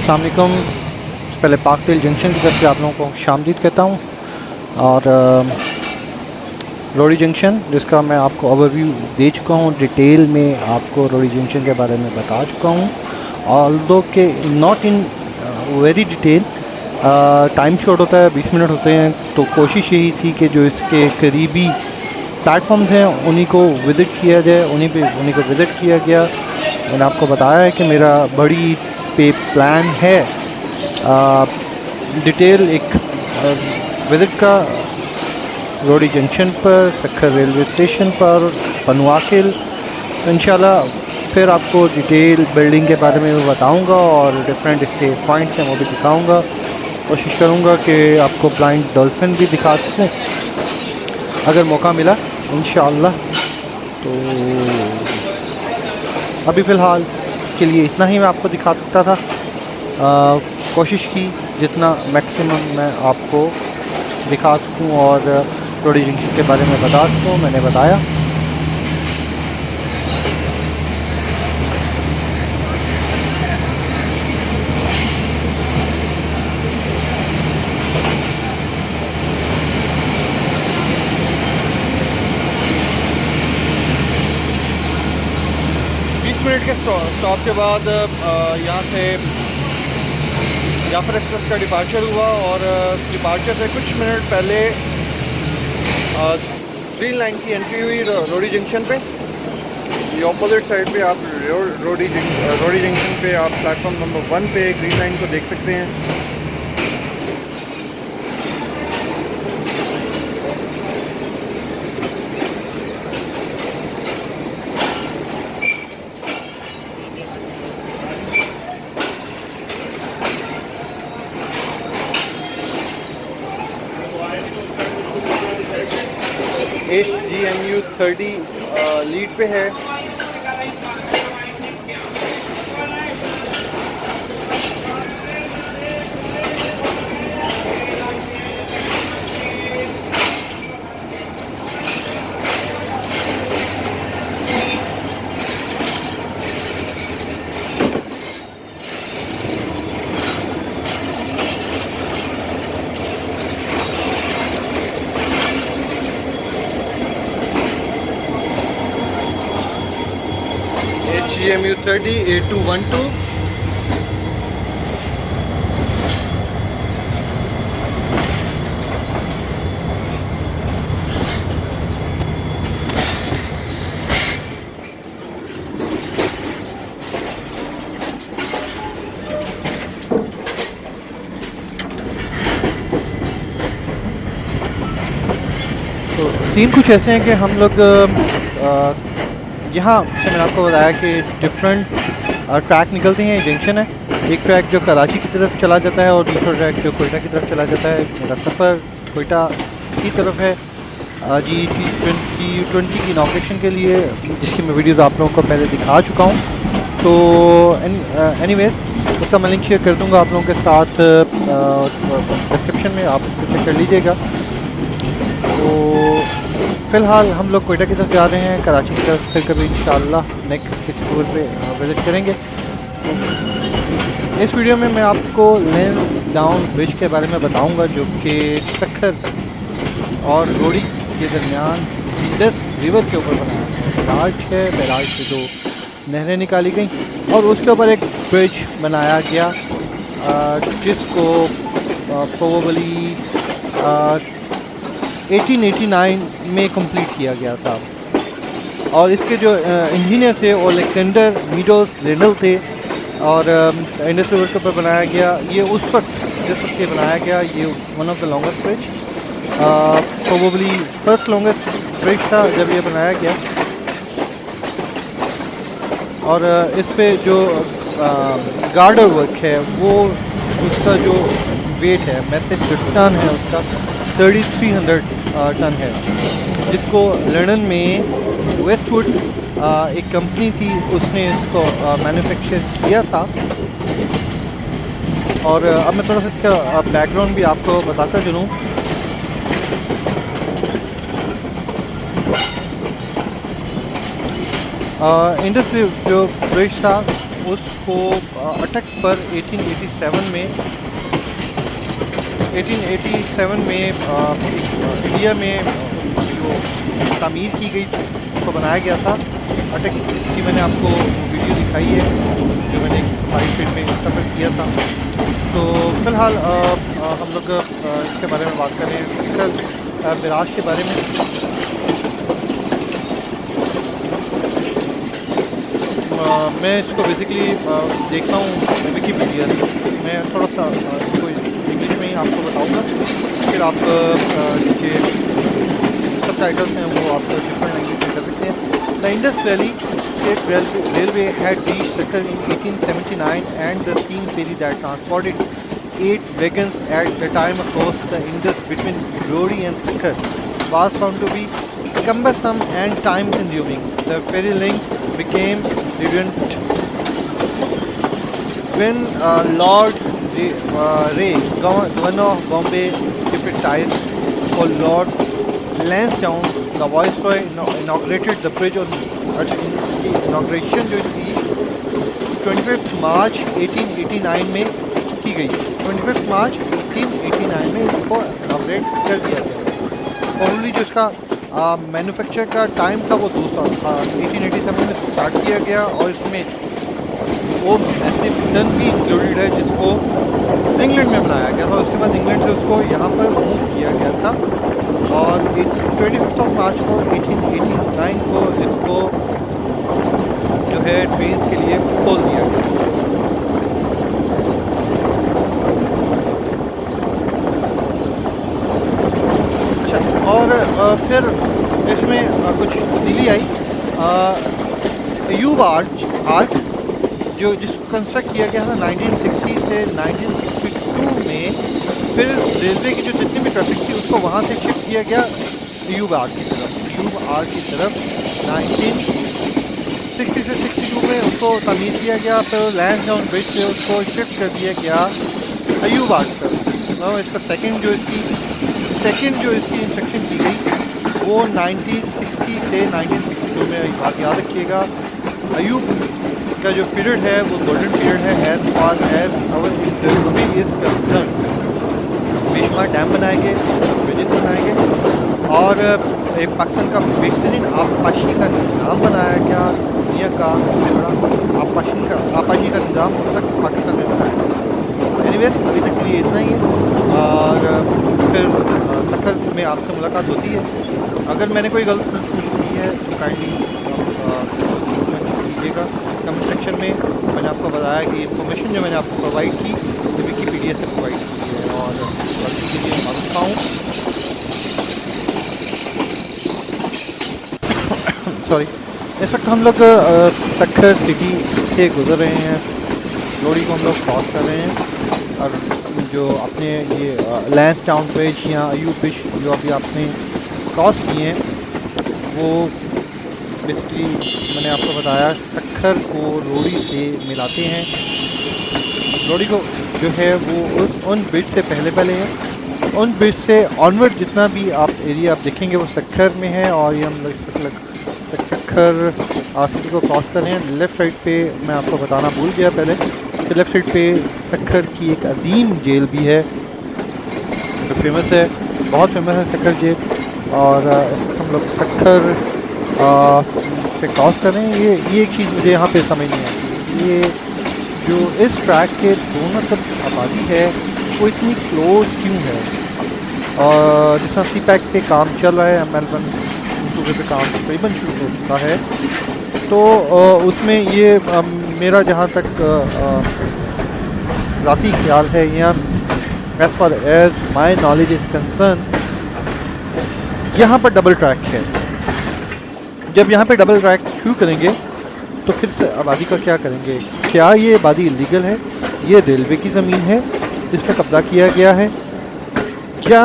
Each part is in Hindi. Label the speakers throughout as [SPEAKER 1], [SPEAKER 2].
[SPEAKER 1] अस्सलाम वालेकुम। पहले पाकतेल जंक्शन की तरफ से आप लोगों को खुशामदीद कहता हूँ और रोडी जंक्शन जिसका मैं आपको ओवरव्यू दे चुका हूँ, डिटेल में आपको रोडी जंक्शन के बारे में बता चुका हूँ। ऑल्दो के not in very detail, time short होता है, 20 मिनट होते हैं, तो कोशिश यही थी कि जो इसके करीबी प्लेटफॉर्म्स हैं उन्हीं को विज़िट किया जाए, उन्हीं को विज़िट किया गया। मैंने आपको बताया है कि मेरा बड़ी पे प्लान है डिटेल एक विज़िट का रोडी जंक्शन पर, सखर रेलवे स्टेशन पर, पनवाकिल। तो इंशाल्लाह फिर आपको डिटेल बिल्डिंग के बारे में भी बताऊंगा और डिफरेंट इसके पॉइंट्स हैं वो भी दिखाऊंगा। कोशिश करूंगा कि आपको ब्लाइंड डॉल्फिन भी दिखा सकूं अगर मौका मिला इंशाल्लाह। तो अभी फ़िलहाल के लिए इतना ही मैं आपको दिखा सकता था। कोशिश की जितना मैक्सिमम मैं आपको दिखा सकूं और रोडी जंक्शन के बारे में बता सकूं, मैंने बताया। मिनट के स्टॉप के बाद यहाँ से जाफर एक्सप्रेस का डिपार्चर हुआ और डिपार्चर से कुछ मिनट पहले ग्रीन लाइन की एंट्री हुई रोडी जंक्शन पे। ये ऑपोजिट साइड पे आप रोडी जंक्शन पे आप प्लेटफॉर्म नंबर 1 पे ग्रीन लाइन को देख सकते हैं। HGMU 30 लीड पे है। HGMU 30 A212। तो सीन कुछ ऐसे हैं कि हम लोग यहाँ से मैंने आपको बताया कि डिफरेंट ट्रैक निकलते हैं। जंक्शन है, एक ट्रैक जो कराची की तरफ चला जाता है और दूसरा ट्रैक जो कोयटा की तरफ चला जाता है। मेरा सफ़र कोयटा की तरफ है G20 की इनॉग्रेशन के लिए, जिसकी मैं वीडियोज़ आप लोगों को पहले दिखा चुका हूँ। तो एनीवेज़ उसका मैं लिंक शेयर कर दूँगा आप लोगों के साथ डिस्क्रिप्शन में, आप उसको चेक कर लीजिएगा। तो फ़िलहाल हम लोग कोयटा की तरफ जा रहे हैं, कराची की तरफ फिर कभी इंशाल्लाह नेक्स्ट किसी टूर पे विज़िट करेंगे। इस वीडियो में मैं आपको लेन डाउन ब्रिज के बारे में बताऊंगा जो कि सखर और रोडी के दरमियान इंडस रिवर के ऊपर बना है। बैराज है, बैराज से दो नहरें निकाली गई और उसके ऊपर एक ब्रिज बनाया गया जिसको प्रोबेबली 1889 में कंप्लीट किया गया था। और इसके जो इंजीनियर थे वो अलेक्जेंडर मीडोज रेनल थे और इंडस रिवर के ऊपर बनाया गया। ये उस वक्त जिस वक्त ये बनाया गया, ये one of the longest bridge probably first longest bridge था जब ये बनाया गया। और इस पे जो गार्डर वर्क है वो उसका जो वेट है मैसेज जो टन है उसका 3300 टन है, जिसको लंदन में वेस्टवुड एक कंपनी थी उसने इसको मैन्युफैक्चर किया था। और अब मैं थोड़ा सा इसका बैकग्राउंड भी आपको बताता चलूँ। इंडस जो ब्रिज था उसको अटक पर 1887 में इंडिया में जो तामीर की गई उसको बनाया गया था। अटक की मैंने आपको वीडियो दिखाई है जो मैंने एक सफारी फील्ड में सफ़र किया था। तो फ़िलहाल हम लोग इसके बारे में बात कर रहे हैं, सिखर मिराज के बारे में। मैं इसको बेसिकली देखता हूँ विकीपीडिया से। मैं थोड़ा सा इसको इंग्लिश में ही आपको बताऊँगा, फिर आप इसके सब टाइटल्स हैं वो आप डिफरेंट लैंग्वेज में कर सकते हैं। The Indus valley state railway had reached Sakhar in 1879 and the steam ferry that transported 8 wagons at the time across the Indus between Rohri and Sakhar was found to be cumbersome and time consuming. The ferry link became redundant when Lord Ray, Governor of Bombay, deputized for Lord Lansdowne, the Viceroy, inaugurated the bridge on inauguration जो थी 25 मार्च 1889 में की गई। 25 मार्च 1889 में इसको इनाग्रेट कर दिया गया। ओनली जो इसका मैन्युफैक्चर का टाइम था वो 2 साल था। 1887 में स्टार्ट किया गया और इसमें वो मैसिव टन भी इंक्लूडेड है जिसको इंग्लैंड में बनाया गया था। उसके बाद इंग्लैंड से उसको यहाँ पर मूव किया गया था और 25 मार्च को 1889 को इसको जो है ट्रेन के लिए खोल दिया गया। अच्छा, और फिर इसमें कुछ तब्दीली आई। अयूब आर्च जो जिसको कंस्ट्रक्ट किया गया था 1960 से 1962 में, फिर रेलवे की जो जितनी भी ट्रैफिक थी उसको वहाँ से शिफ्ट किया गया अयूब आर्च की तरफ। अयूब आर्च की तरफ 1960 से 62 में उसको तमीर किया गया, फिर लैंसडाउन ब्रिज से उसको शिफ्ट कर दिया गया अयूब आर्च पर। और इसका सेकंड जो इसकी इंस्ट्रक्शन की गई वो 1960 से 1962 में। एक बात याद रखिएगा, अयूब का जो पीरियड है वो गोल्डन पीरियड है as far as our industry is concern. बेशुमार डैम बनाए गए, ब्रिजेस बनाए गए और एक पाकिस्तान का बेहतरीन आबपाशी का निज़ाम बनाया गया। दुनिया का सबसे बड़ा आबपाशी का निज़ाम उस वक्त पाकिस्तान में बनाया गया। एनीवेज अभी तक के लिए इतना ही है और फिर सखर में आपसे मुलाकात होती है। अगर मैंने कोई गलत की है तो काइंडली कीजिएगा कमेंट सेक्शन में। मैंने आपको बताया कि इन्फॉर्मेशन जो मैंने आपको प्रोवाइड की वो विकीपीडिया से प्रोवाइड की है और गलती के लिए मालूम हूँ, सॉरी। इस वक्त हम लोग सखर सिटी से गुजर रहे हैं, लोहड़ी को हम लोग क्रॉस कर रहे हैं और जो अपने ये लैंसडाउन ब्रिज या अयूब ब्रिज जो अभी आपने क्रॉस किए हैं वो बेसिकली मैंने आपको बताया सखर को लोहड़ी से मिलाते हैं। लोहड़ी को जो है वो उन ब्रिज से पहले है, उन ब्रिज से ऑनवर्ड जितना भी आप एरिया आप देखेंगे वो सखर में है। और ये हम लोग इस वक्त सखर सिटी को क्रॉस कर रहे हैं। लेफ़्ट साइड पे मैं आपको बताना भूल गया पहले कि लेफ़्ट साइड पे सखर की एक अदीम जेल भी है जो फेमस है, बहुत फेमस है सखर जेल। और हम लोग सखर से क्रॉस कर रहे हैं। ये एक चीज़ मुझे यहाँ पे समझ नहीं आती, ये जो इस ट्रैक के दोनों तरफ आबादी है वो इतनी क्लोज क्यों है। और जिस तरह सी पैक पे काम चल रहा है, मेलबर्न सूबे पे काम तकरीबन शुरू हो चुका है, तो उसमें ये मेरा जहाँ तक ज़ाती ख्याल है या as far as my knowledge is concern यहाँ पर डबल ट्रैक है। जब यहाँ पे डबल ट्रैक शुरू करेंगे तो फिर से आबादी का क्या करेंगे? क्या ये आबादी इलीगल है? ये रेलवे की ज़मीन है जिस पर कब्जा किया गया है? क्या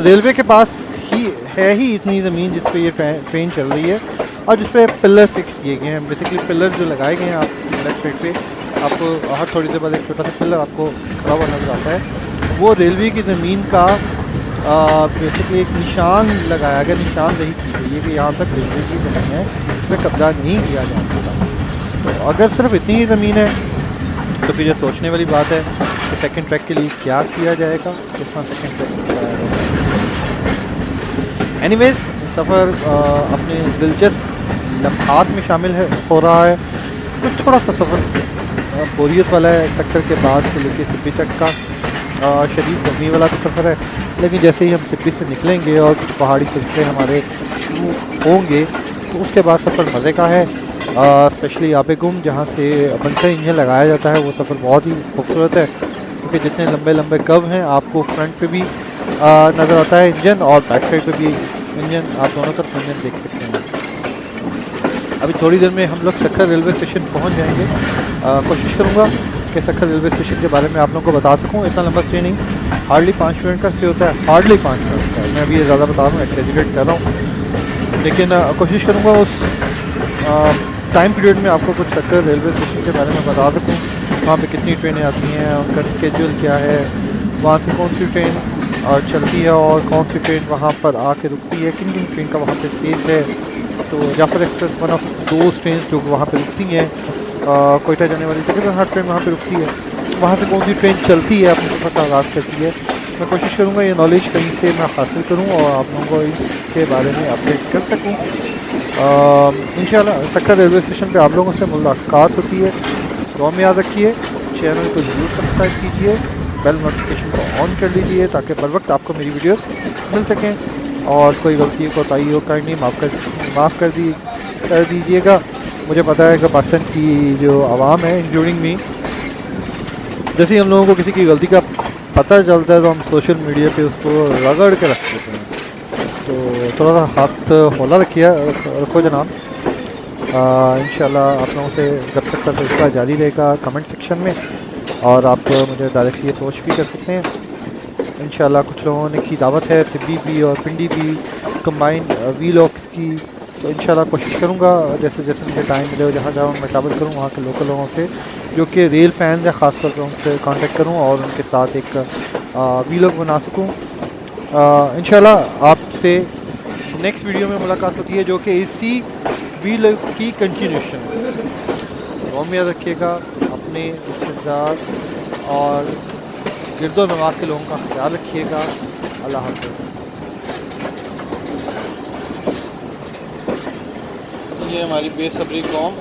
[SPEAKER 1] रेलवे के पास ही इतनी ज़मीन जिस पे ये ट्रेन चल रही है और जिस पे पिलर फिक्स किए गए हैं? बेसिकली पिलर जो लगाए गए हैं आप लेफ्ट साइड पे, आपको हर थोड़ी देर बाद एक छोटा सा पिलर आपको खड़ा हुआ नजर आता है। वो रेलवे की ज़मीन का बेसिकली एक निशान लगाया गया, निशानदही की गई है कि यहाँ तक रेलवे की ज़मीन है, इस पर कब्जा नहीं किया जा सकता। तो अगर सिर्फ इतनी ही ज़मीन है तो फिर ये सोचने वाली बात है कि सेकंड ट्रैक के लिए क्या किया जाएगा, किस तरह सेकंड ट्रैक कराया जाएगा। एनीवेज सफ़र अपने दिलचस्प लम्हात में शामिल हो रहा है। कुछ थोड़ा सा सफ़र बोरियत वाला है, सेक्टर के बाद से लेकर सिब्बी तक का शदीद गर्मी वाला भी सफ़र है, लेकिन जैसे ही हम सिब्बी से निकलेंगे और कुछ पहाड़ी सिलसिले हमारे शुरू होंगे तो उसके बाद सफ़र मज़े का है। स्पेशली आबे गुम जहाँ से बंसर इंजन लगाया जाता है, वो सफ़र बहुत ही खूबसूरत है क्योंकि जितने लंबे लंबे कर्व हैं आपको फ्रंट पे भी नज़र आता है इंजन और बैक साइड पे भी इंजन, आप दोनों तरफ इंजन देख सकते हैं। अभी थोड़ी देर में हम लोग सक्खर रेलवे स्टेशन पहुंच जाएंगे। कोशिश करूंगा कि सक्खर रेलवे स्टेशन के बारे में आप लोगों को बता सकूं। इतना लंबा स्टे नहीं, हार्डली 5 मिनट का स्टे होता है, हार्डली 5 मिनट का। मैं अभी ये ज़्यादा बता रहा हूँ, एक्सेजरेट कर रहा हूँ, लेकिन कोशिश करूँगा उस टाइम पीरियड में आपको कुछ सक्खर रेलवे स्टेशन के बारे में बता सकूँ। वहाँ पे कितनी ट्रेनें आती हैं, उनका स्केड्यूल क्या है, वहाँ से कौन सी ट्रेन चलती है और कौन सी ट्रेन वहाँ पर आके रुकती है, किन किन ट्रेन का वहाँ पे स्टेज है। तो Jaffar express one of those train जो वहाँ पे रुकती हैं, कोयटा जाने वाली तकरीबन हर ट्रेन वहाँ पे रुकती है। वहाँ से कौन सी ट्रेन चलती है अपने सफ़र का आगाज़ करती है। मैं कोशिश करूँगा ये नॉलेज कहीं से मैं हासिल करूँ और आप लोगों को इसके बारे में अपडेट कर सकूँ। इंशाल्लाह सक्खर रेलवे स्टेशन पे आप लोगों से मुलाकात होती है। दुआ में याद रखिए, चैनल को ज़रूर सब्सक्राइब कीजिए, बेल नोटिफिकेशन को ऑन कर लीजिए ताकि बर वक्त आपको मेरी वीडियो मिल सकें। और कोई गलती कोताही हो करनी माफ़ कर दीजिएगा। मुझे पता है कि पाकिस्तान की जो आवाम है इंक्लूडिंग मी, जैसे ही हम लोगों को किसी की गलती का पता चलता है तो हम सोशल मीडिया पे उसको रगड़ के रख देते हैं। तो थोड़ा सा हाथ हौला रखो जनाब। इंशाल्लाह आप लोगों से जब तक का सिलसिला जारी रहेगा कमेंट सेक्शन में, और आप मुझे डायरेक्टली अप्रोच भी कर सकते हैं। इंशाल्लाह कुछ लोगों ने की दावत है सिब्बी भी और पिंडी भी कंबाइंड वीलॉग्स की, तो इंशाल्लाह कोशिश करूँगा जैसे जैसे मुझे टाइम मिले जहाँ जहाँ मैं ट्रैवल करूँ वहाँ के लोकल लोगों से जो कि रेल फैंस हैं ख़ासतौर पर उनसे कांटेक्ट करूँ और उनके साथ एक वीलॉग बना सकूँ। इंशाल्लाह आपसे नेक्स्ट वीडियो में मुलाकात होती है जो कि इसी वीलॉग की कंटिन्यूशन है। दुआ में याद रखिएगा, अपने रिश्तेदार और गिरदो नवाज के लोगों का ख्याल रखिएगा। अल्लाह हाफ़िज़। ये हमारी बेसब्री कौम